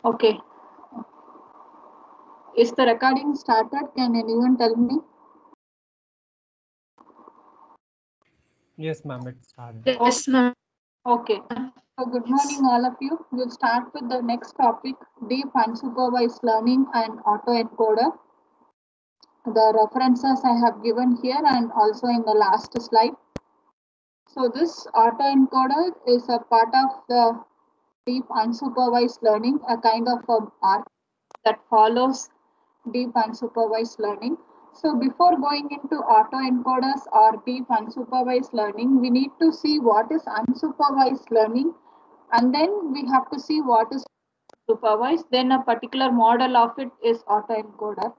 Okay. Is the recording started? Can anyone tell me? Yes, ma'am, it started. Yes, ma'am. Okay. So good morning, all of you. We'll start with the next topic, deep unsupervised learning and autoencoder. The references I have given here and also in the last slide. So this autoencoder is a part of the deep unsupervised learning, a kind of art that follows deep unsupervised learning. So before going into autoencoders or deep unsupervised learning, we need to see what is unsupervised learning, and then we have to see what is supervised. Then a particular model of it is autoencoder.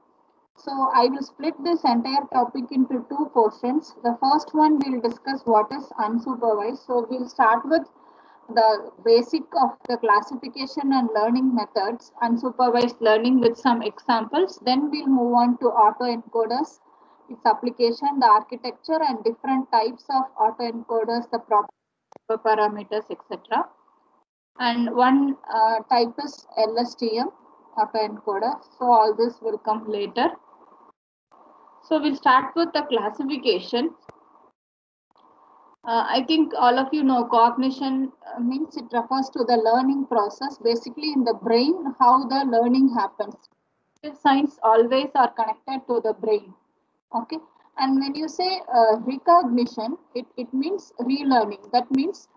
So I will split this entire topic into two portions. The first one will discuss what is unsupervised. So we'll start with the basic of the classification and learning methods, unsupervised learning with some examples. Then we'll move on to autoencoders, its application, the architecture, and different types of autoencoders, the proper parameters, etc. And one type is LSTM autoencoder. So all this will come later. So we'll start with the classification. I think all of you know cognition means it refers to the learning process, basically in the brain, how the learning happens. Science always are connected to the brain. Okay. And when you say recognition, it means relearning. That means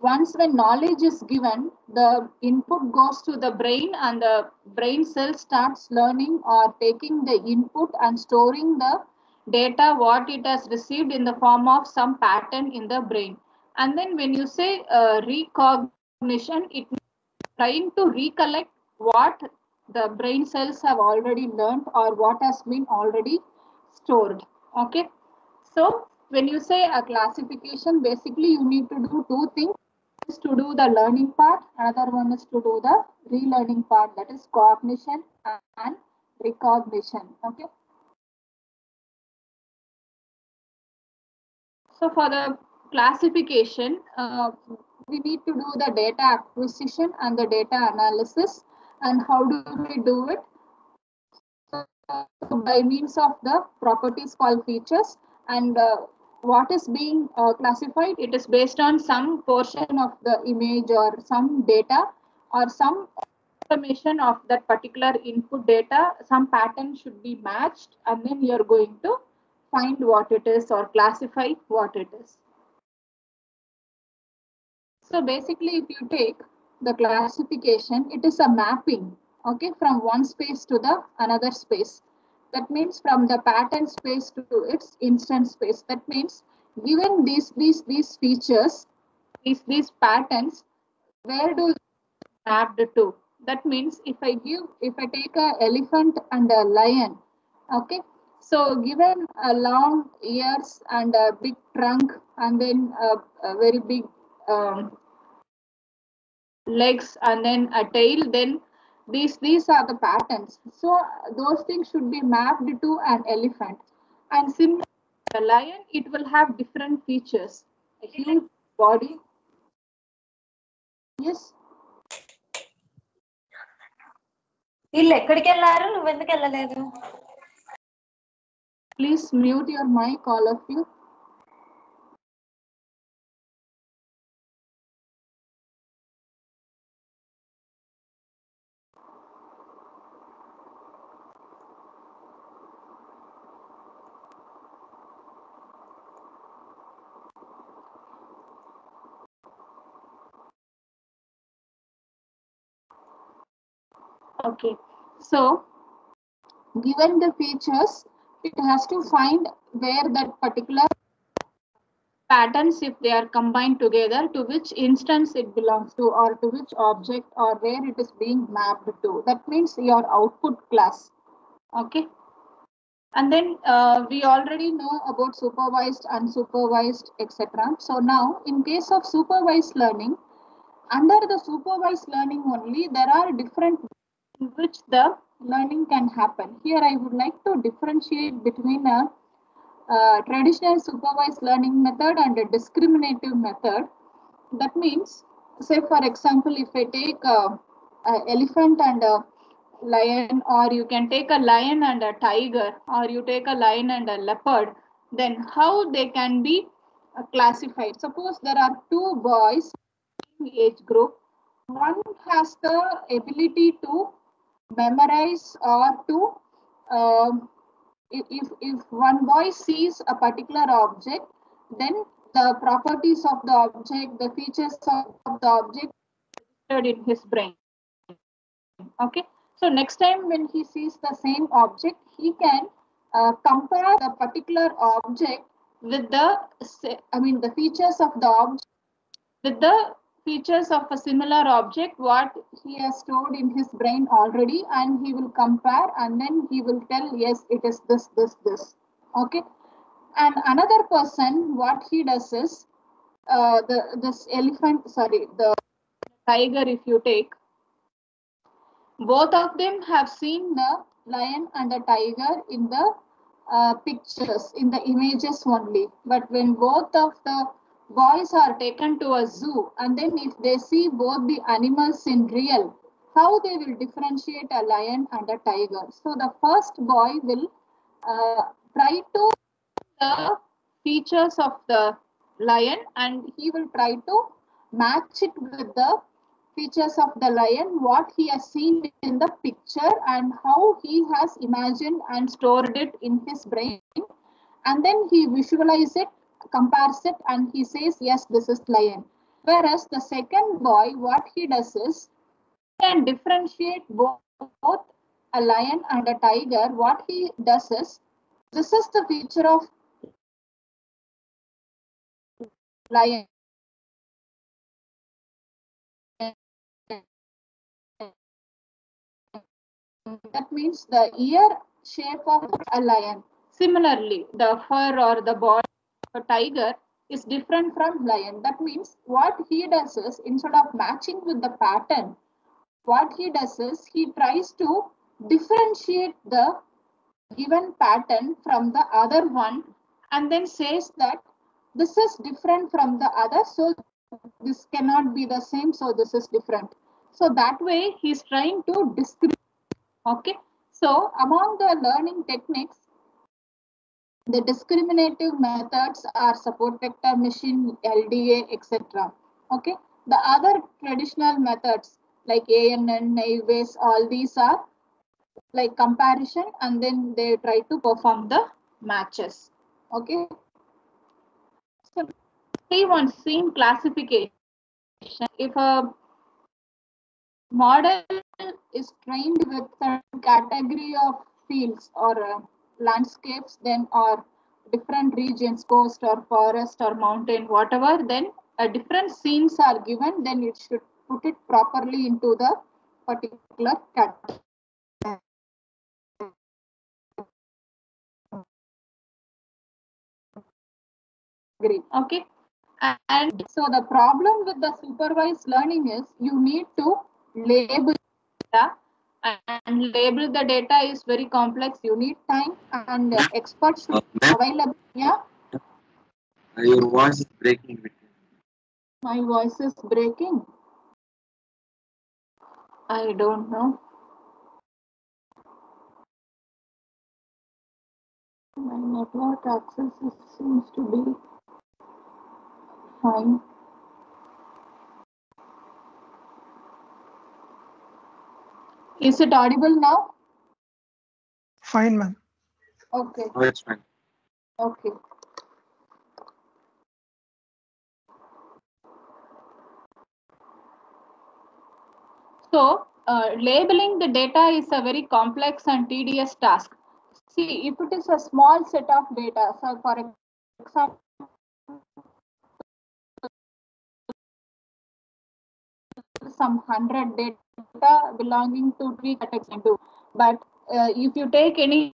once when knowledge is given, the input goes to the brain and the brain cell starts learning or taking the input and storing the data what it has received in the form of some pattern in the brain. And then when you say recognition, it means trying to recollect what the brain cells have already learned or what has been already stored. Okay. So when you say a classification, basically you need to do two things. Is to do the learning part, another one is to do the relearning part, that is cognition and recognition. Okay. So for the classification, we need to do the data acquisition and the data analysis. And how do we do it? So by means of the properties called features, and what is being classified, it is based on some portion of the image or some data or some information of that particular input data. Some pattern should be matched, and then you're going to find what it is or classify what it is. So basically, if you take the classification, it is a mapping, okay, from one space to the another space. That means from the pattern space to its instance space. That means given these features, these patterns, where do they mapped to? That means if I take a elephant and a lion, okay. So given a long ears and a big trunk and then a very big legs and then a tail, then these are the patterns. So those things should be mapped to an elephant. And similarly, a lion, it will have different features, a huge body. Yes. వీళ్ళు ఎక్కడికి వెళ్ళారు నువ్వెందుకు వెళ్ళలేదు Please mute your mic, all of you. Okay. So given the features, it has to find where that particular patterns, if they are combined together, to which instance it belongs to or to which object or where it is being mapped to. That means your output class. Okay. And then we already know about supervised, unsupervised, etc. So now in case of supervised learning, under the supervised learning only, there are different ways in which the learning can happen. Here I would like to differentiate between a traditional supervised learning method and a discriminative method. That means, say for example, if I take elephant and a lion, or you can take a lion and a tiger, or you take a lion and a leopard, then how they can be classified? Suppose there are two boys in age group. One has the ability to memorize or to if one boy sees a particular object, then the properties of the object, the features of the object in his brain. Okay, so next time when he sees the same object, he can compare the particular object with the features of the object with the features of a similar object what he has stored in his brain already, and he will compare and then he will tell, yes, it is this. Okay, and another person, what he does is the tiger, if you take, both of them have seen the lion and the tiger in the pictures, in the images only. But when both of the boys are taken to a zoo, and then if they see both the animals in real, how they will differentiate a lion and a tiger? So the first boy will try to the features of the lion, and he will try to match it with the features of the lion, what he has seen in the picture and how he has imagined and stored it in his brain, and then he visualizes it, compares it, and he says, yes, this is lion. Whereas the second boy, what he does is, he can differentiate both a lion and a tiger. What he does is, this is the feature of lion. That means the ear shape of a lion. Similarly, the fur or the body of a tiger is different from lion. That means what he does is, instead of matching with the pattern, what he does is he tries to differentiate the given pattern from the other one, and then says that this is different from the other, so this cannot be the same, so this is different. So that way he's trying to discriminate. Okay, so among the learning techniques, the discriminative methods are support vector machine, LDA, etc. Okay, the other traditional methods like ANN, naive Bayes, all these are like comparison, and then they try to perform the matches. Okay, so see one scene classification. If a model is trained with a category of fields or landscapes, then or different regions, coast or forest or mountain, whatever, then different scenes are given, then it should put it properly into the particular category. Okay, and so the problem with the supervised learning is you need to label data, and label the data is very complex. You need time, and experts should be available. Yeah, your voice is breaking. my voice is breaking. I don't know. My network access seems to be fine. Is it audible now? Fine, ma'am. Okay. Oh, it's fine. Okay. So, labeling the data is a very complex and tedious task. See, if it is a small set of data, so for example, some 100 data belonging to three categories, but if you take any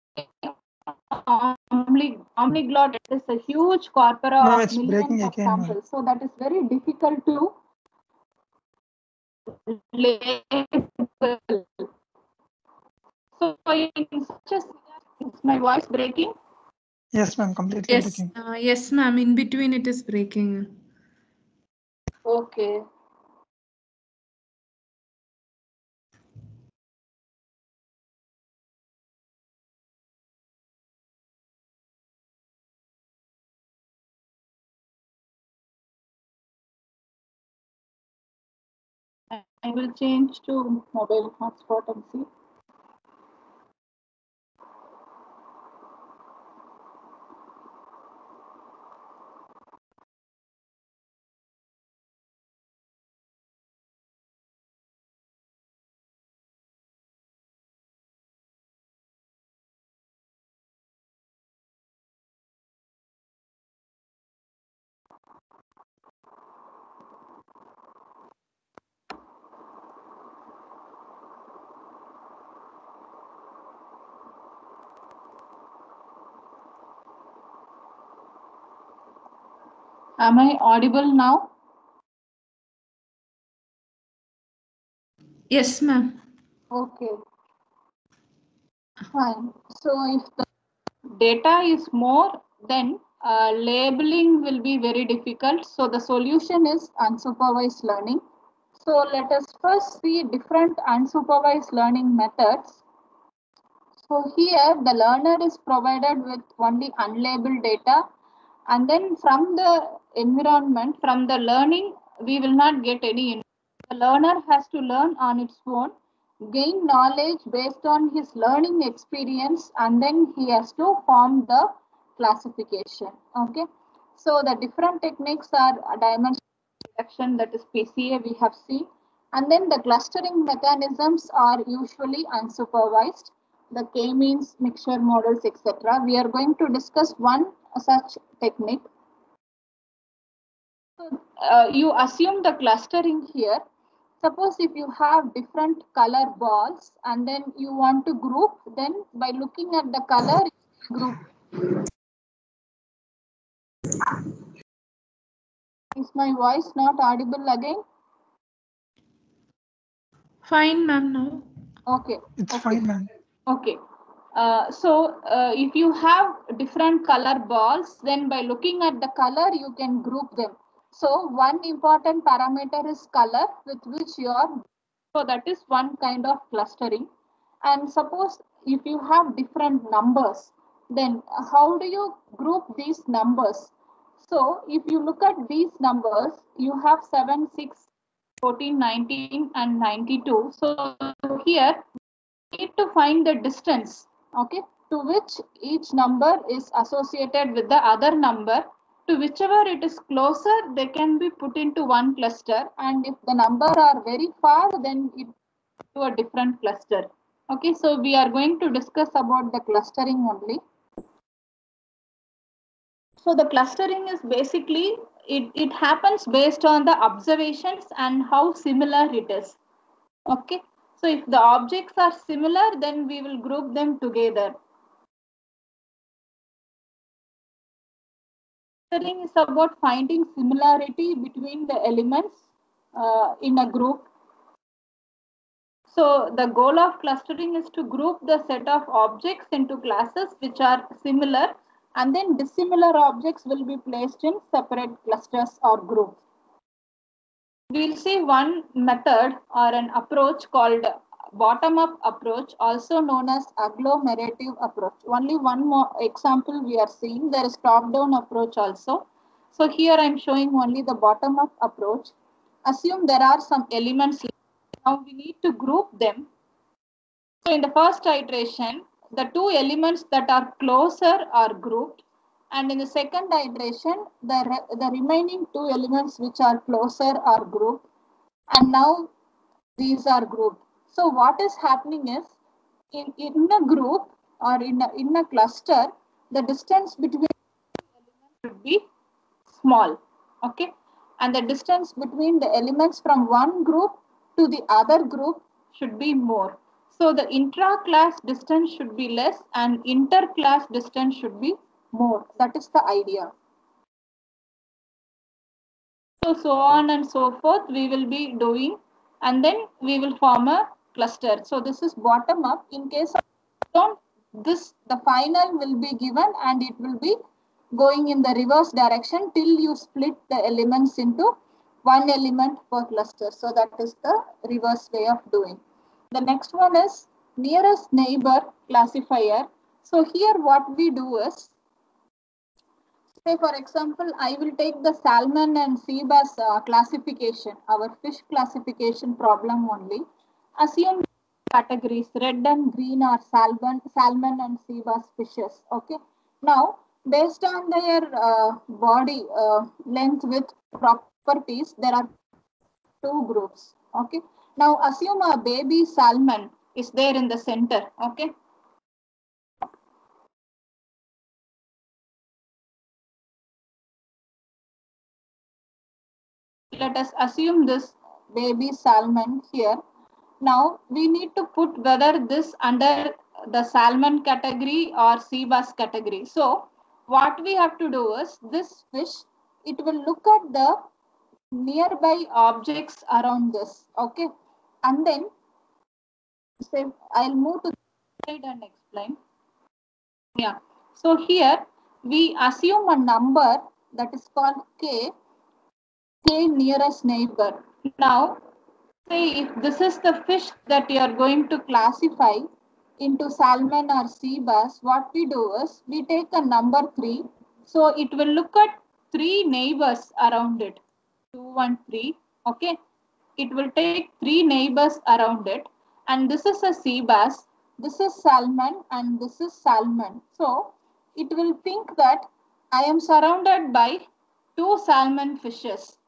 omniglot, it is a huge corpora No, of it's millions breaking of again, ma'am. samples, so that is very difficult to label. So in such a scenario, is my voice breaking? Yes, ma'am, completely Yes, breaking. yes, ma'am. In between, it is breaking. Okay. I will change to mobile hotspot and see. Am I audible now? Yes, ma'am. Okay, fine. So if the data is more, then labeling will be very difficult. So the solution is unsupervised learning. So let us first see different unsupervised learning methods. So here the learner is provided with only unlabeled data, and then from the environment, from the learning, we will not get any. The learner has to learn on its own, gain knowledge based on his learning experience, and then he has to form the classification. Okay, so the different techniques are dimension reduction, that is PCA, we have seen, and then the clustering mechanisms are usually unsupervised, the k-means, mixture models, etc. We are going to discuss one such technique. So, you assume the clustering here. Suppose if you have different color balls and then you want to group, then by looking at the color, group. Is my voice not audible again? Fine, ma'am, now. Okay. It's Okay. fine, ma'am. Okay. If you have different color balls, then by looking at the color, you can group them. So one important parameter is color with which you are, so that is one kind of clustering. And suppose if you have different numbers, then how do you group these numbers? So if you look at these numbers, you have 7, 6, 14, 19 and 92. So here need to find the distance, okay, to which each number is associated with the other number. To whichever it is closer, they can be put into one cluster, and if the number are very far, then it to a different cluster. Okay, so we are going to discuss about the clustering only. So the clustering is basically, it happens based on the observations and how similar it is. Okay, so if the objects are similar, then we will group them together. Clustering is about finding similarity between the elements in a group. So the goal of clustering is to group the set of objects into classes which are similar, and then dissimilar objects will be placed in separate clusters or groups. We'll see one method or an approach called bottom-up approach, also known as agglomerative approach. Only one more example we are seeing. There is top-down approach also. So here I'm showing only the bottom-up approach. Assume there are some elements. Now we need to group them. So in the first iteration, the two elements that are closer are grouped. And in the second iteration, the remaining two elements which are closer are grouped. And now these are grouped. So what is happening is, in a group or in a cluster, the distance between elements should be small. Okay. And the distance between the elements from one group to the other group should be more. So the intra-class distance should be less and inter-class distance should be more. That is the idea. So on and so forth we will be doing, and then we will form a cluster. So this is bottom up. In case of this, the final will be given and it will be going in the reverse direction till you split the elements into one element per cluster. So that is the reverse way of doing. The next one is nearest neighbor classifier. So here what we do is, Say for example, I will take the salmon and sea bass classification, our fish classification problem only. Assume categories red and green are salmon and sea bass fishes. Okay. Now, based on their body length with properties, there are two groups. Okay. Now, assume a baby salmon is there in the center. Okay. Let us assume this baby salmon here. Now we need to put whether this under the salmon category or sea bass category. So what we have to do is this fish, it will look at the nearby objects around this. Okay. And then say I'll move to the slide and explain. Yeah. So here we assume a number that is called K nearest neighbor. Now, say if this is the fish that you are going to classify into salmon or sea bass, what we do is we take a number 3. So it will look at 3 neighbors around it. 2, 1, 3. Okay. It will take 3 neighbors around it. And this is a sea bass. This is salmon and this is salmon. So it will think that I am surrounded by 2 salmon fishes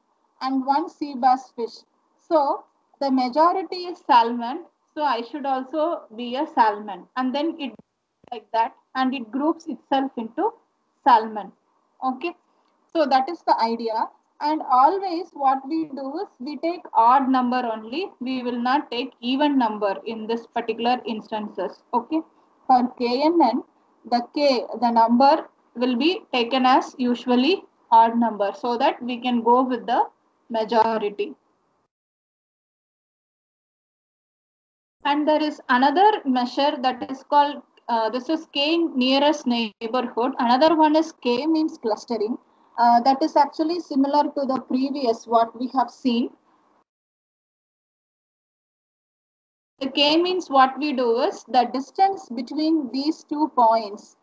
and 1 sea bass fish. So the majority is salmon. So I should also be a salmon. And then it like that and it groups itself into salmon. Okay. So that is the idea. And always what we do is we take odd number only. We will not take even number in this particular instances. Okay. For KNN, the number will be taken as usually odd number so that we can go with the majority. And there is another measure that is called, this is K nearest neighborhood. Another one is K means clustering. That is actually similar to the previous what we have seen. The K means what we do is the distance between these 2 points.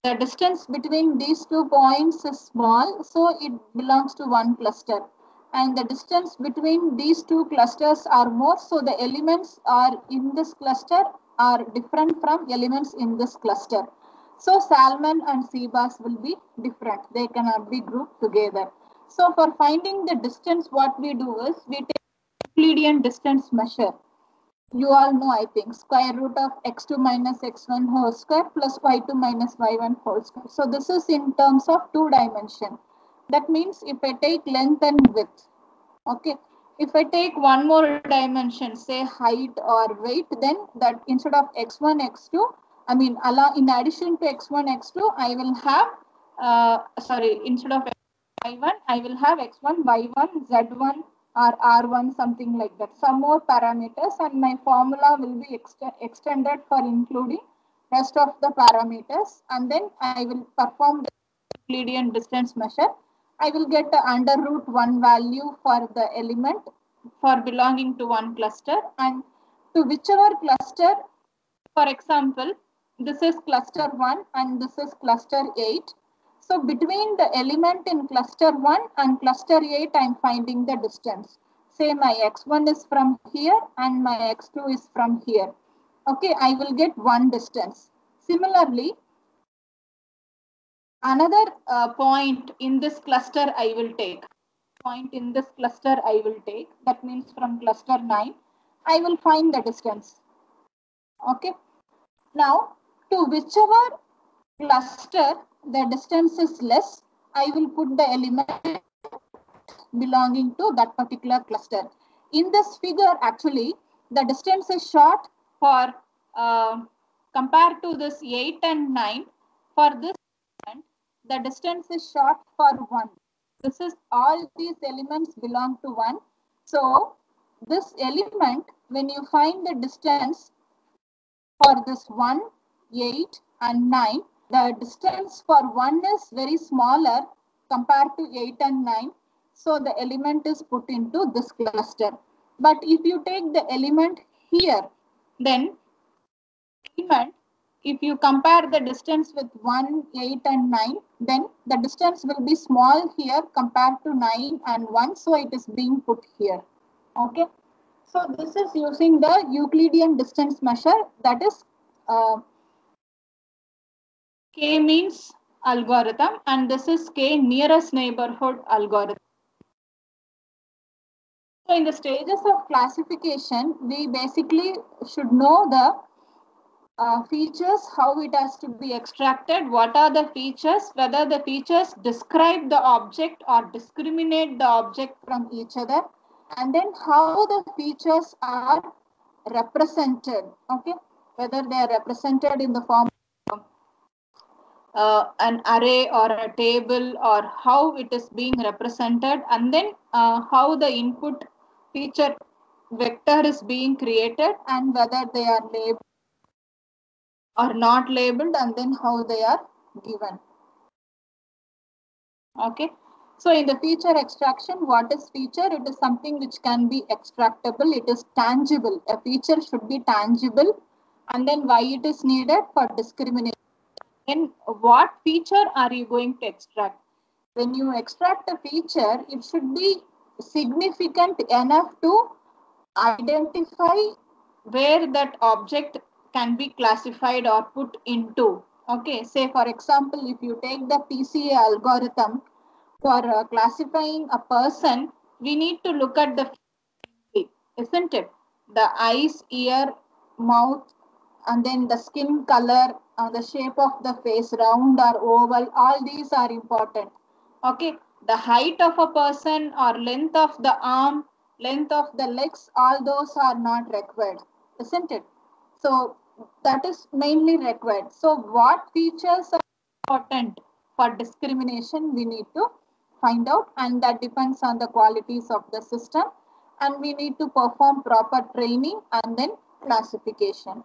The distance between these 2 points is small, so it belongs to one cluster. And the distance between these 2 clusters are more, so the elements are in this cluster are different from elements in this cluster. So salmon and sea bass will be different. They cannot be grouped together. So for finding the distance, what we do is we take Euclidean distance measure. You all know, I think, square root of x2 minus x1 whole square plus y2 minus y1 whole square. So this is in terms of 2 dimension. That means if I take length and width, okay, if I take one more dimension, say height or weight, then that instead of x1, x2, I mean, in addition to x1, x2, I will have, instead of y1, I will have x1, y1, z1, or R1, something like that. Some more parameters and my formula will be extended for including rest of the parameters, and then I will perform the Euclidean distance measure. I will get the under root 1 value for the element for belonging to one cluster, and to whichever cluster, for example, this is cluster 1 and this is cluster 8. So between the element in cluster 1 and cluster 8, I am finding the distance. Say my x1 is from here and my x2 is from here. Okay, I will get one distance. Similarly, another point in this cluster I will take. That means from cluster 9, I will find the distance. Okay. Now, to whichever cluster the distance is less, I will put the element belonging to that particular cluster. In this figure, actually, the distance is short for compared to this 8 and 9. For this element, the distance is short for 1. This is all these elements belong to 1. So this element, when you find the distance for this 1, 8 and 9, the distance for 1 is very smaller compared to 8 and 9. So the element is put into this cluster. But if you take the element here, then element if you compare the distance with 1, 8 and 9, then the distance will be small here compared to 9 and 1. So it is being put here. Okay. So this is using the Euclidean distance measure, that is k-means algorithm, and this is k nearest neighborhood algorithm. So in the stages of classification, we basically should know the features, how it has to be extracted, what are the features, whether the features describe the object or discriminate the object from each other, and then how the features are represented, okay, whether they are represented in the form of an array or a table, or how it is being represented, and then how the input feature vector is being created, and whether they are labeled or not labeled, and then how they are given. Okay. So in the feature extraction, what is feature? It is something which can be extractable. It is tangible. A feature should be tangible. And then why it is needed? For discrimination. Then what feature are you going to extract? When you extract a feature, it should be significant enough to identify where that object can be classified or put into. Okay, say for example, if you take the PCA algorithm for classifying a person, we need to look at the face, isn't it? The eyes, ear, mouth, and then the skin color, the shape of the face, round or oval, all these are important. Okay, the height of a person or length of the arm, length of the legs, all those are not required, isn't it? So that is mainly required. So what features are important for discrimination, we need to find out, and that depends on the qualities of the system, and we need to perform proper training and then classification.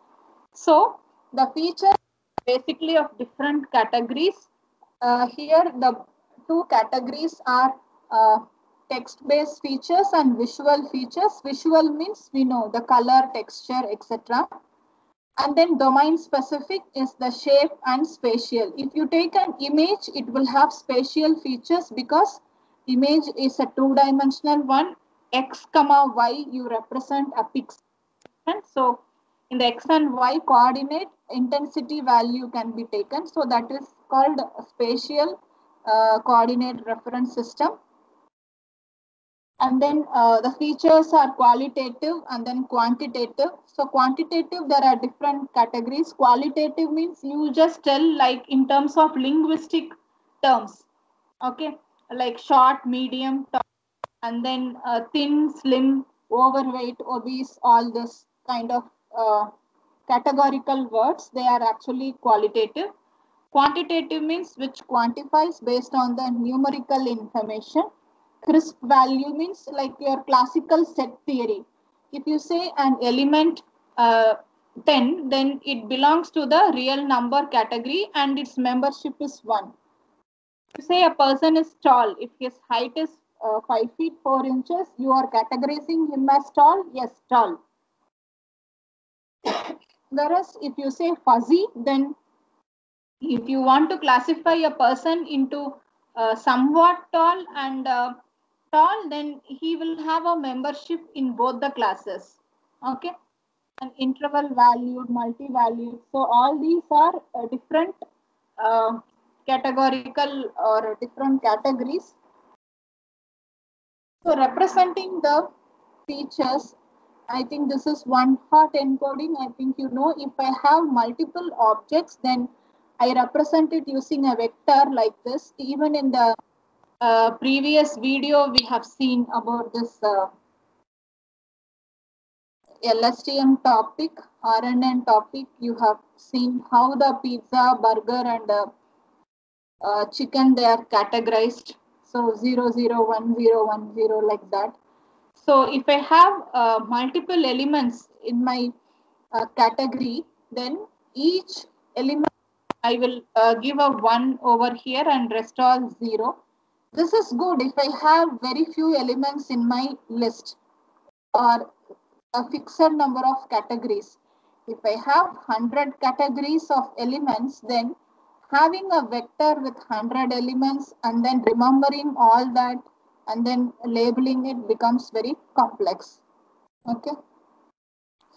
So the features basically of different categories. Here the two categories are text-based features and visual features. Visual means we know the color, texture, etc. And then domain specific is the shape and spatial. If you take an image, it will have spatial features because image is a two-dimensional one. X comma Y, you represent a pixel. So in the X and Y coordinate, intensity value can be taken. So that is called spatial coordinate reference system. And then the features are qualitative and then quantitative. So quantitative, there are different categories. Qualitative means you just tell like in terms of linguistic terms. Okay, like short, medium, tall, and then thin, slim, overweight, obese, all this kind of categorical words, they are actually qualitative. Quantitative means which quantifies based on the numerical information. Crisp value means like your classical set theory. If you say an element 10, then it belongs to the real number category and its membership is 1. You say a person is tall, if his height is 5 feet 4 inches, you are categorizing him as tall? Yes, tall. Whereas if you say fuzzy, then if you want to classify a person into somewhat tall and tall, then he will have a membership in both the classes. Okay, and interval valued, multi-valued. So all these are different categorical or different categories. So representing the features, I think this is one hot encoding. I think you know, if I have multiple objects, then I represent it using a vector like this. Even in the previous video, we have seen about this LSTM topic, RNN topic. You have seen how the pizza, burger, and chicken, they are categorized. So 0, 0, 1, 0, 1, 0, like that. So if I have multiple elements in my category, then each element I will give a 1 over here and rest all 0. This is good if I have very few elements in my list or a fixed number of categories. If I have 100 categories of elements, then having a vector with 100 elements and then remembering all that and then labeling it becomes very complex. Okay.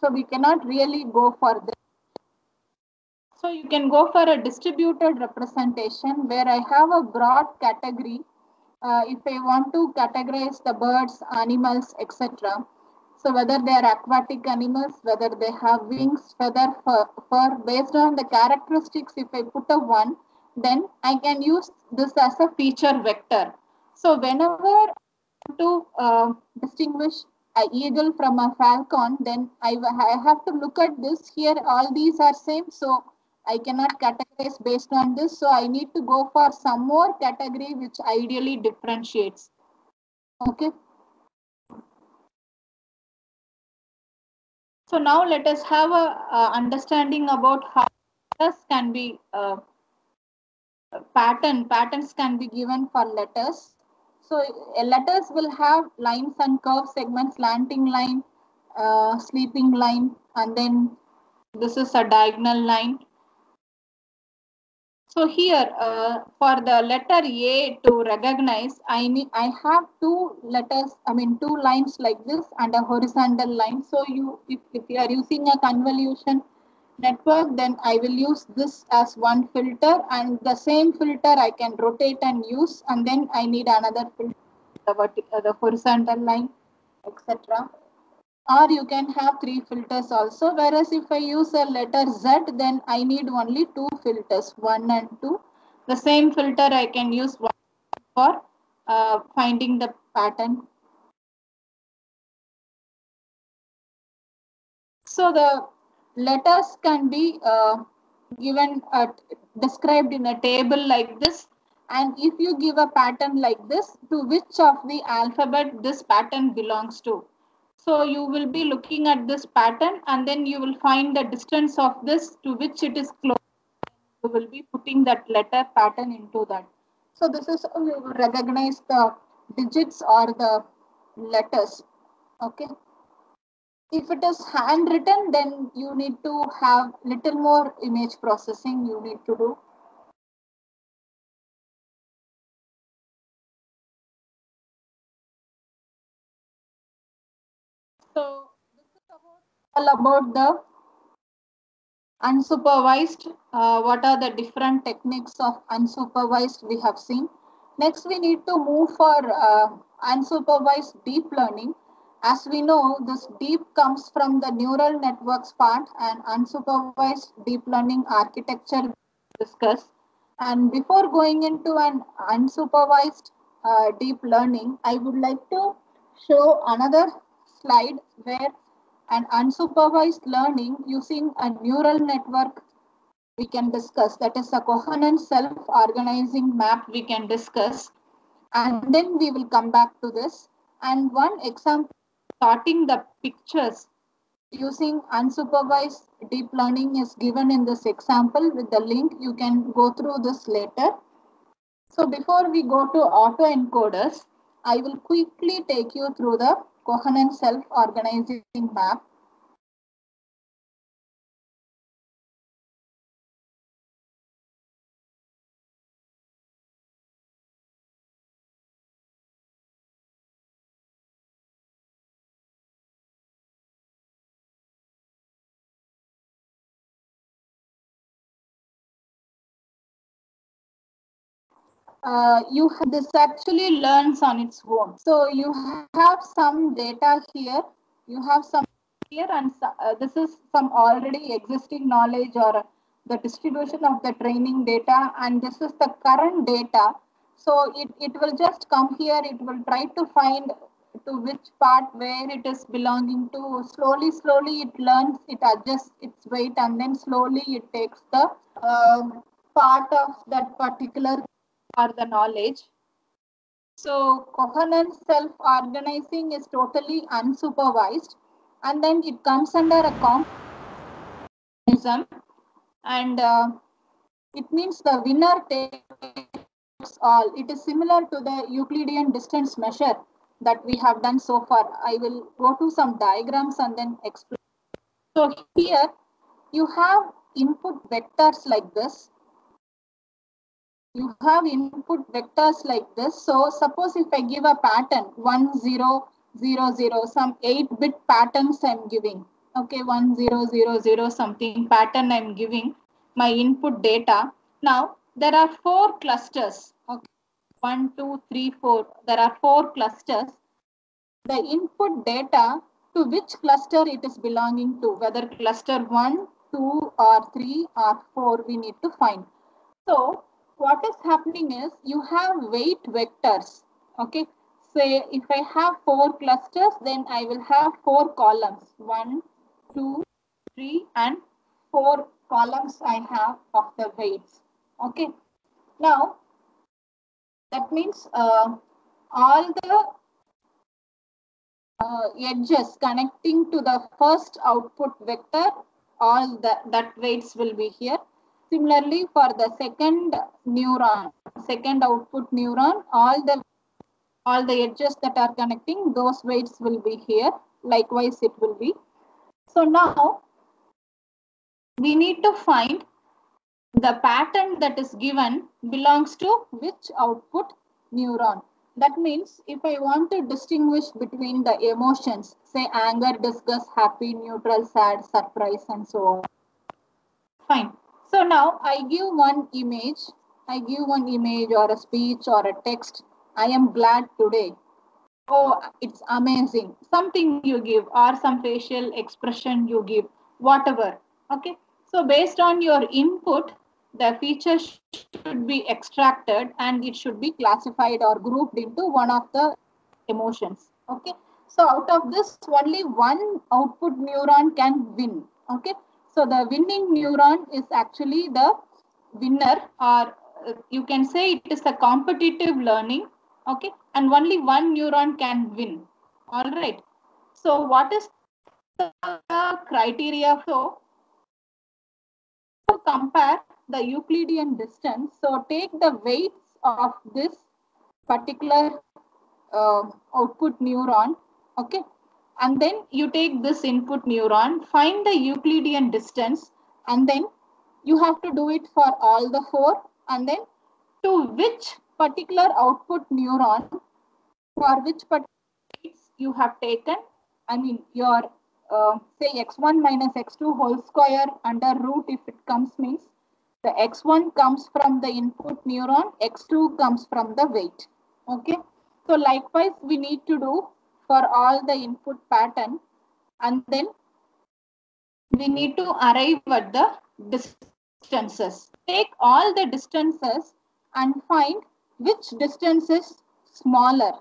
So we cannot really go for this. So you can go for a distributed representation where I have a broad category. If I want to categorize the birds, animals, etc. So whether they are aquatic animals, whether they have wings, feather, fur, based on the characteristics, if I put a 1, then I can use this as a feature vector. So whenever I want to distinguish an eagle from a falcon, then I have to look at this. Here all these are same, so I cannot categorize based on this. So I need to go for some more category which ideally differentiates. Okay. So now let us have a understanding about how letters can be patterns can be given for letters. So letters will have lines and curve segments, slanting line, sleeping line, and then this is a diagonal line. So here for the letter A to recognize, I have two lines like this and a horizontal line. So if you are using a convolution network, then I will use this as one filter, and the same filter I can rotate and use, and then I need another filter, the horizontal line, etc. Or you can have 3 filters also, whereas if I use a letter Z, then I need only 2 filters, 1 and 2. The same filter I can use for finding the pattern. So the letters can be described in a table like this, and if you give a pattern like this, to which of the alphabet this pattern belongs to. So you will be looking at this pattern and then you will find the distance of this to which it is close. You will be putting that letter pattern into that. So this is how you will recognize the digits or the letters. Okay. If it is handwritten, then you need to have little more image processing you need to do. So this is all about the unsupervised. What are the different techniques of unsupervised we have seen. Next, we need to move for unsupervised deep learning. As we know, this deep comes from the neural networks part, and unsupervised deep learning architecture discuss. And before going into an unsupervised deep learning, I would like to show another slide where an unsupervised learning using a neural network we can discuss. That is a coherent self-organizing map we can discuss. And then we will come back to this. And one example, starting the pictures using unsupervised deep learning is given in this example with the link. You can go through this later. So before we go to autoencoders, I will quickly take you through the coherent self-organizing map. This actually learns on its own. So you have some data here, you have some here, and this is some already existing knowledge or the distribution of the training data, and this is the current data. So it will just come here, it will try to find to which part where it is belonging to. Slowly it learns, it adjusts its weight, and then slowly it takes the part of that particular or the knowledge. So coherent self-organizing is totally unsupervised, and then it comes under a communism, and it means the winner takes all. It is similar to the Euclidean distance measure that we have done so far. I will go to some diagrams and then explain. So here you have input vectors like this. You have input vectors like this. So suppose if I give a pattern 1 0 0 0, some 8-bit patterns I'm giving. Okay, 1 0 0 0 something pattern I'm giving my input data. Now there are 4 clusters. Okay, 1 2 3 4. There are 4 clusters. The input data, to which cluster it is belonging to, whether cluster 1, 2 or 3 or 4, we need to find. So what is happening is you have weight vectors. Okay, say if I have 4 clusters, then I will have 4 columns. 1, 2, 3 and 4 columns I have of the weights. Okay, now that means all the edges connecting to the first output vector, all that weights will be here. Similarly, for the second neuron, second output neuron, all the edges that are connecting, those weights will be here. Likewise, it will be. So now we need to find the pattern that is given belongs to which output neuron. That means if I want to distinguish between the emotions, say anger, disgust, happy, neutral, sad, surprise, and so on. Fine. So now I give one image. I give one image or a speech or a text. I am glad today. Oh, it's amazing. Something you give or some facial expression you give, whatever. Okay. So based on your input, the feature should be extracted and it should be classified or grouped into one of the emotions. Okay. So out of this, only one output neuron can win. Okay. So the winning neuron is actually the winner, or you can say it is a competitive learning. Okay, and only one neuron can win. All right. So what is the criteria for to compare the Euclidean distance? So take the weights of this particular output neuron. Okay, and then you take this input neuron, find the Euclidean distance, and then you have to do it for all the 4, and then to which particular output neuron, for which particular you have taken, I mean your say x1 minus x2 whole square under root, if it comes, means the x1 comes from the input neuron, x2 comes from the weight. Okay, so likewise we need to do for all the input pattern, and then we need to arrive at the distances. Take all the distances and find which distance is smaller.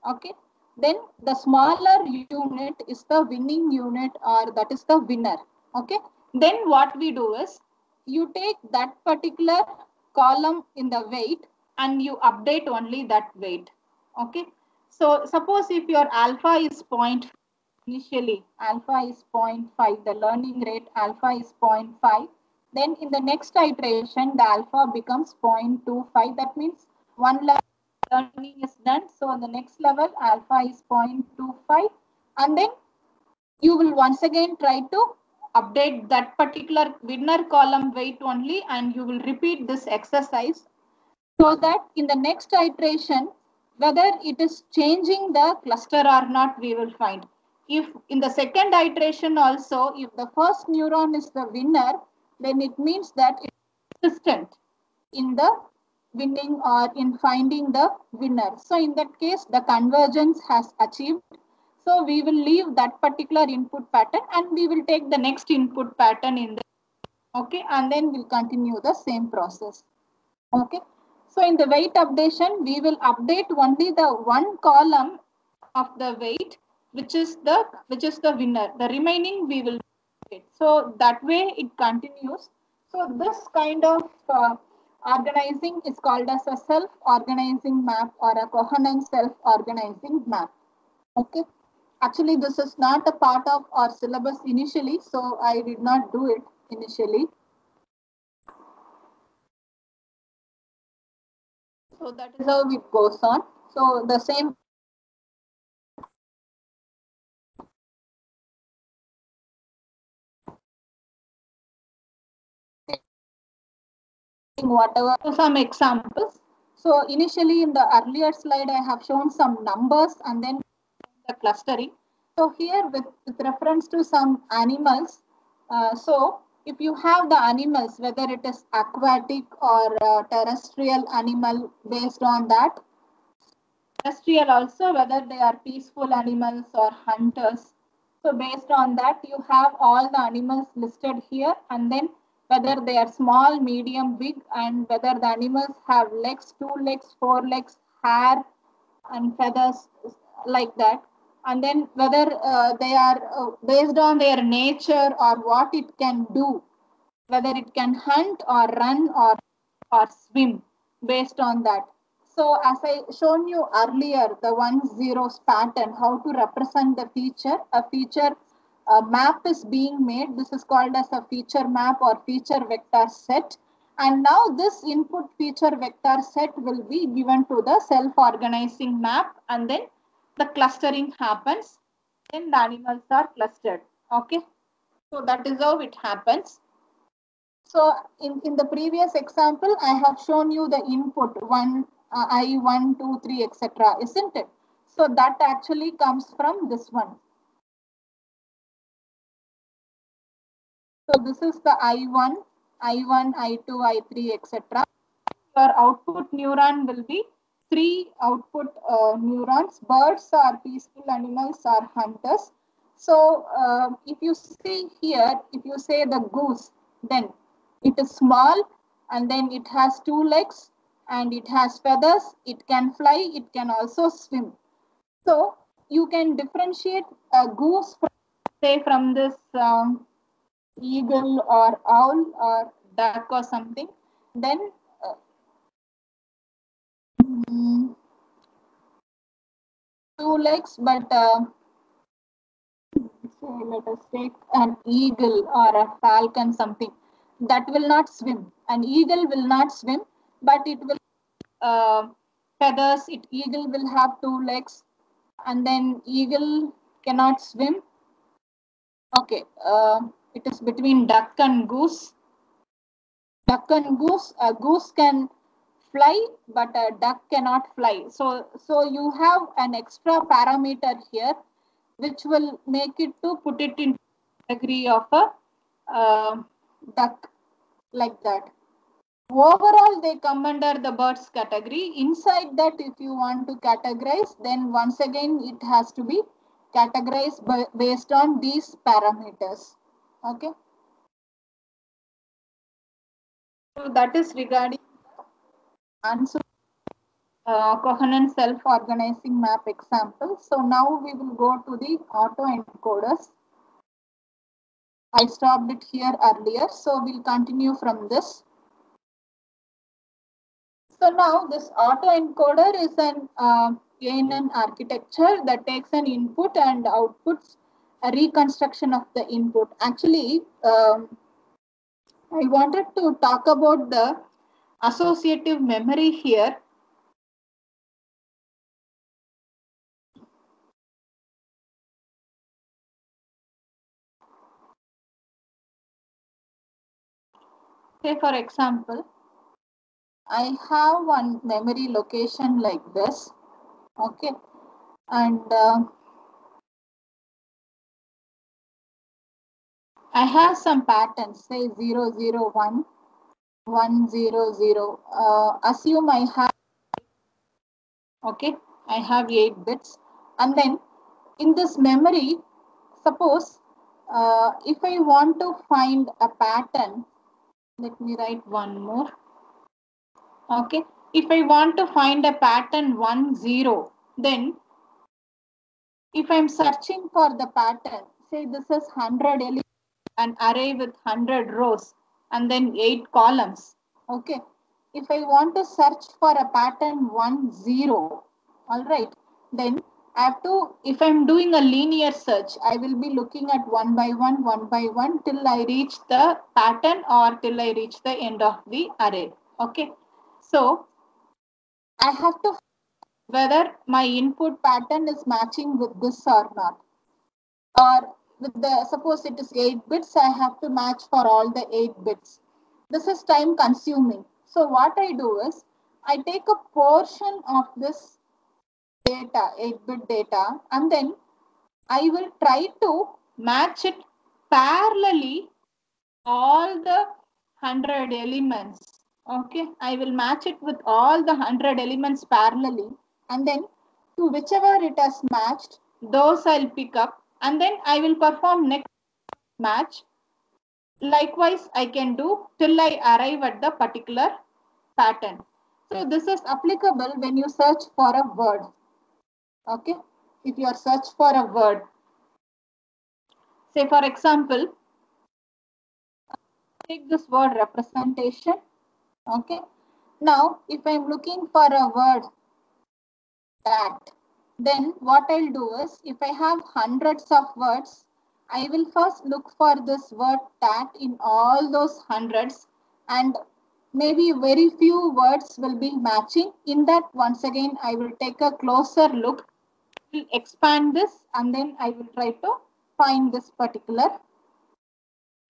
Okay, then the smaller unit is the winning unit, or that is the winner. Okay, then what we do is you take that particular column in the weight and you update only that weight. Okay, so suppose if your alpha is 0.5, initially alpha is 0.5, the learning rate alpha is 0.5, then in the next iteration the alpha becomes 0.25. That means one level learning is done. So on the next level alpha is 0.25, and then you will once again try to update that particular winner column weight only, and you will repeat this exercise so that in the next iteration, whether it is changing the cluster or not, we will find. If in the second iteration also, if the first neuron is the winner, then it means that it is consistent in the winning or in finding the winner. So in that case, the convergence has achieved. So we will leave that particular input pattern and we will take the next input pattern in the, okay, and then we'll continue the same process. Okay. So in the weight updation, we will update only the one column of the weight, which is the winner. The remaining we will update. So that way it continues. So this kind of organizing is called as a self-organizing map or a coherent self-organizing map. Okay. Actually, this is not a part of our syllabus initially, so I did not do it initially. So that is how it goes on. So the same whatever. So some examples. So initially in the earlier slide, I have shown some numbers and then the clustering. So here with reference to some animals, so if you have the animals, whether it is aquatic or terrestrial animal, based on that, terrestrial also, whether they are peaceful animals or hunters. So based on that, you have all the animals listed here, and then whether they are small, medium, big, and whether the animals have legs, 2 legs, 4 legs, hair, and feathers, like that. And then whether they are based on their nature or what it can do, whether it can hunt or run or swim, based on that. So as I shown you earlier, the 1-0 pattern, how to represent the feature, a feature map is being made. This is called as a feature map or feature vector set. And now this input feature vector set will be given to the self-organizing map, and then the clustering happens. Then the animals are clustered. Okay. So that is how it happens. So in the previous example, I have shown you the input I1, 2, 3, etc. Isn't it? So that actually comes from this one. So this is the I1, I2, I3, etc. Your output neuron will be 3 output neurons. Birds are peaceful animals, are hunters. So if you see here, if you say the goose, then it is small and then it has 2 legs and it has feathers. It can fly. It can also swim. So you can differentiate a goose from, say, from this eagle or owl or duck or something. Then 2 legs, but say let us take an eagle or a falcon, something that will not swim. An eagle will not swim, but it will feathers. Eagle will have 2 legs, and then eagle cannot swim. Okay, it is between duck and goose. Duck and goose. A goose can fly, but a duck cannot fly. So you have an extra parameter here, which will make it to put it in category of a duck, like that. Overall, they come under the birds category. Inside that, if you want to categorize, then once again, it has to be categorized based on these parameters. Okay. So that is regarding coherent self-organizing map example. So now we will go to the autoencoders. I stopped it here earlier, so we'll continue from this. So now this autoencoder is an ANN architecture that takes an input and outputs a reconstruction of the input. Actually, I wanted to talk about the associative memory here. Say for example, I have one memory location like this, okay, and I have some patterns, say 0, 0, 1, 1, 0, 0. Assume I have, okay, I have 8 bits, and then in this memory, suppose if I want to find a pattern, let me write one more. Okay, if I want to find a pattern 1, 0, then if I'm searching for the pattern, say this is 100 elements, an array with 100 rows and then 8 columns. Okay, if I want to search for a pattern 1, 0, all right, then I have to, if I'm doing a linear search, I will be looking at one by one till I reach the pattern or till I reach the end of the array. Okay, so I have to whether my input pattern is matching with this or not. Or with the, suppose it is 8 bits, I have to match for all the 8 bits. This is time consuming. So what I do is I take a portion of this data, 8-bit data, and then I will try to match it parallelly all the 100 elements. Okay, I will match it with all the 100 elements parallelly, and then to whichever it has matched, those I'll pick up, and then I will perform next match. Likewise, I can do till I arrive at the particular pattern. So this is applicable when you search for a word. Okay, if you are search for a word, say for example, take this word representation. Okay, now if I'm looking for a word that, then what I'll do is if I have hundreds of words, I will first look for this word that in all those hundreds, and maybe very few words will be matching. In that, once again, I will take a closer look, will expand this, and then I will try to find this particular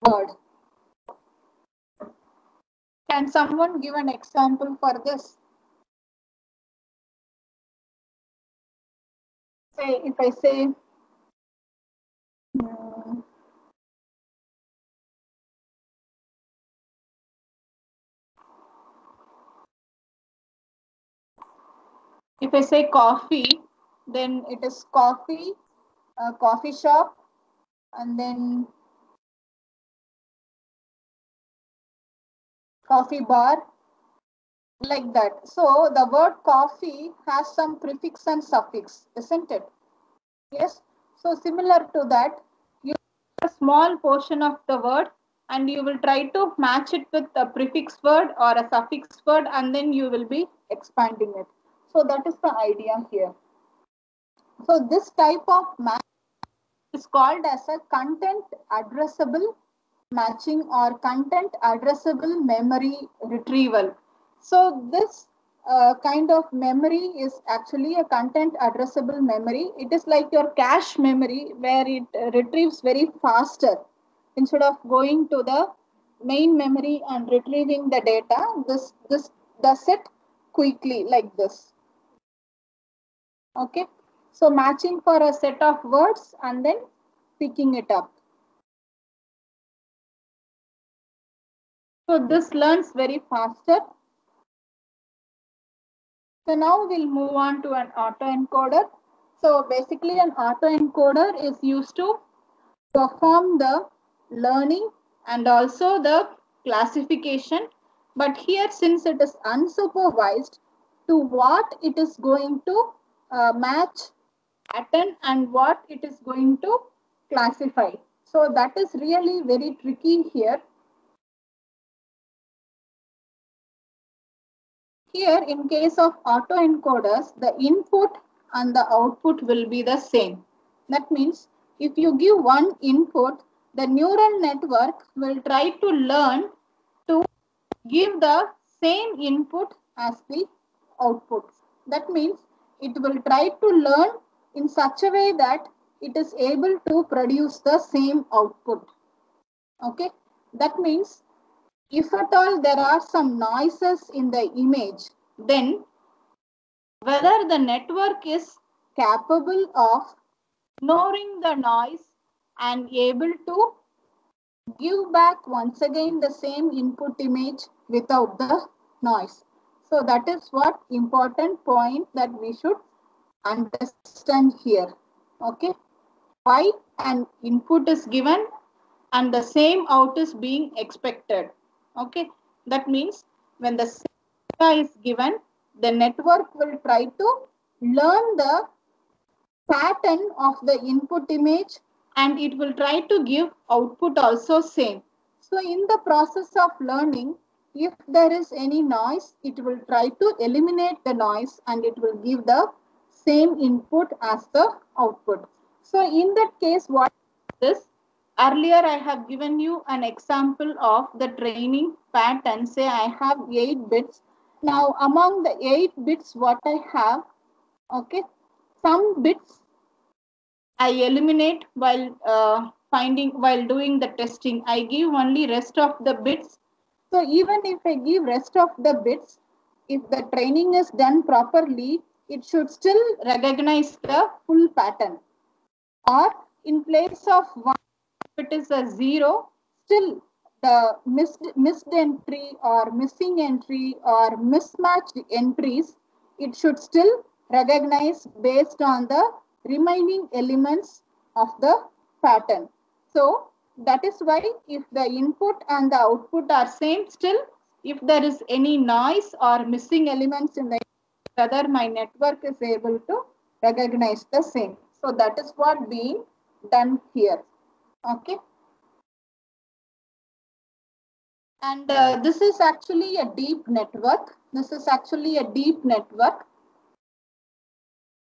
word. Can someone give an example for this? Say, if I say, if I say coffee, then it is coffee, coffee shop, and then coffee bar, like that. So the word coffee has some prefix and suffix, isn't it? Yes. So similar to that, you have a small portion of the word and you will try to match it with a prefix word or a suffix word, and then you will be expanding it. So that is the idea here. So this type of match is called as a content addressable matching or content addressable memory retrieval. So this kind of memory is actually a content addressable memory. It is like your cache memory where it retrieves very faster. Instead of going to the main memory and retrieving the data, this does it quickly like this. Okay, so matching for a set of words and then picking it up. So this learns very faster. So now we'll move on to an autoencoder. So basically an autoencoder is used to perform the learning and also the classification. But here, since it is unsupervised, to what it is going to match pattern and what it is going to classify. So that is really very tricky here. Here, in case of autoencoders, the input and the output will be the same. That means if you give one input, the neural network will try to learn to give the same input as the output. That means it will try to learn in such a way that it is able to produce the same output. Okay, that means if at all there are some noises in the image, then whether the network is capable of ignoring the noise and able to give back once again the same input image without the noise. So that is what important point that we should understand here. Okay, why an input is given and the same out is being expected. Okay, that means when the same data is given, the network will try to learn the pattern of the input image and it will try to give output also same. So in the process of learning, if there is any noise, it will try to eliminate the noise and it will give the same input as the output. So in that case, what is this? Earlier, I have given you an example of the training pattern. Say I have 8 bits. Now, among the 8 bits, what I have, okay, some bits I eliminate while while doing the testing. I give only rest of the bits So even if I give rest of the bits, if the training is done properly, it should still recognize the full pattern. Or in place of 1, if it is a 0, still the missed entry or missing entry or mismatched entries, it should still recognize based on the remaining elements of the pattern. So that is why if the input and the output are same, still if there is any noise or missing elements in the whether my network is able to recognize the same. So that is what being done here. Okay. And this is actually a deep network. This is actually a deep network.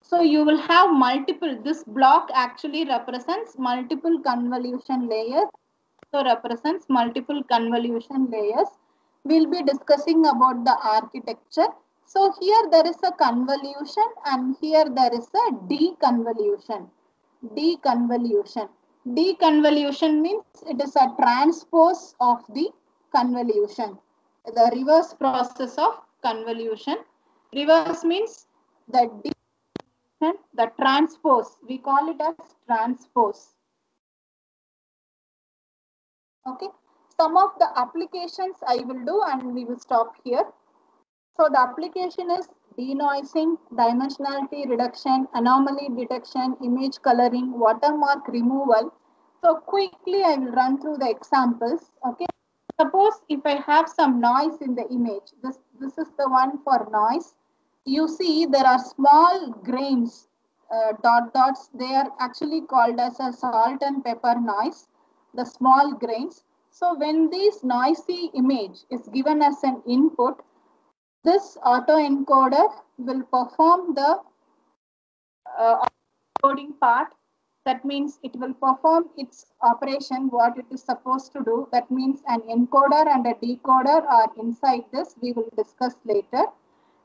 So you will have multiple, this block actually represents multiple convolution layers. So represents multiple convolution layers. We'll be discussing about the architecture. So here there is a convolution and here there is a deconvolution. Deconvolution. Deconvolution means it is a transpose of the convolution. The reverse process of convolution. Reverse means the transpose. We call it as transpose. Okay. Some of the applications I will do and we will stop here. So the application is denoising, dimensionality reduction, anomaly detection, image coloring, watermark removal. So quickly I will run through the examples. Okay. Suppose if I have some noise in the image, this is the one for noise. You see there are small grains, dots. They are actually called as a salt and pepper noise, the small grains. So when this noisy image is given as an input, this autoencoder will perform the encoding part. That means it will perform its operation, what it is supposed to do. That means an encoder and a decoder are inside this. We will discuss later.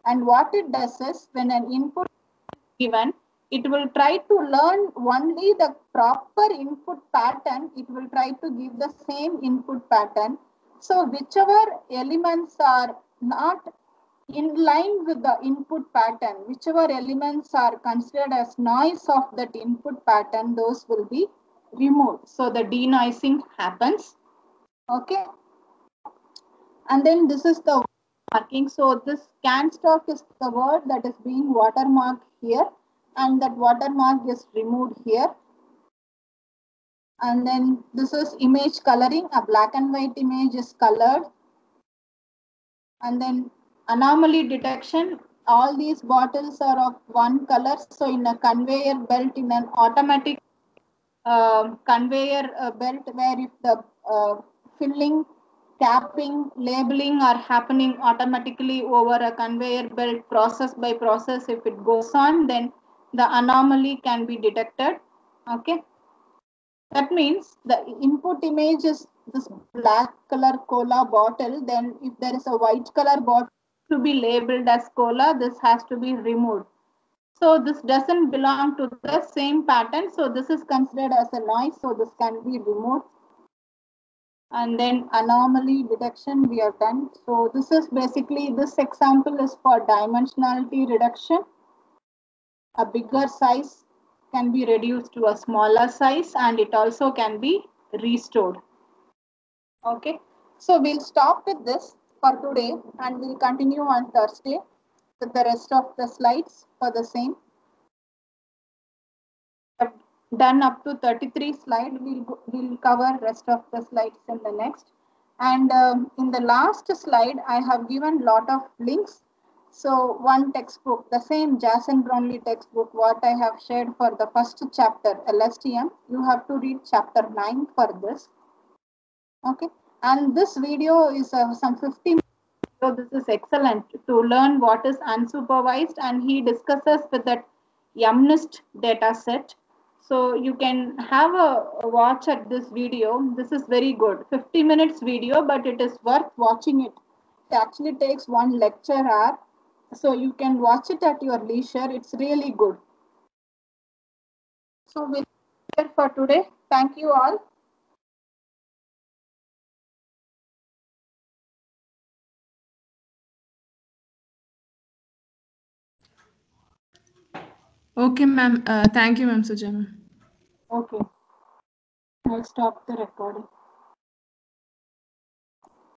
And what it does is when an input is given, it will try to learn only the proper input pattern. It will try to give the same input pattern. So whichever elements are not in line with the input pattern, whichever elements are considered as noise of that input pattern, those will be removed. So the denoising happens. Okay. And then this is the marking. So this can stock is the word that is being watermarked here, and that watermark is removed here. And then this is image coloring. A black and white image is colored. And then anomaly detection, all these bottles are of one color. So in a conveyor belt, in an automatic conveyor belt, where if the filling, capping, labeling are happening automatically over a conveyor belt process by process, if it goes on, then the anomaly can be detected. Okay. That means the input image is this black color cola bottle. Then if there is a white color bottle to be labeled as cola, this has to be removed. So this doesn't belong to the same pattern. So this is considered as a noise. So this can be removed. And then anomaly detection we have done. So this is basically, this example is for dimensionality reduction. A bigger size can be reduced to a smaller size, and it also can be restored. Okay, so we'll stop with this for today and we'll continue on Thursday with the rest of the slides for the same. I've done up to 33 slides. We'll cover rest of the slides in the next. And in the last slide, I have given lot of links. So one textbook, the same Jason Brownlee textbook, what I have shared for the first chapter, LSTM, you have to read chapter 9 for this. Okay, and this video is some 50 minutes. So this is excellent to learn what is unsupervised, and he discusses with that YUMNIST data set. So you can have a watch at this video. This is very good. 50 minutes video, but it is worth watching it. It actually takes one lecture hour. So you can watch it at your leisure. It's really good. So we'll here for today. Thank you all. Okay, ma'am. Thank you, ma'am, Sujay, ma'am. Okay. I'll stop the recording.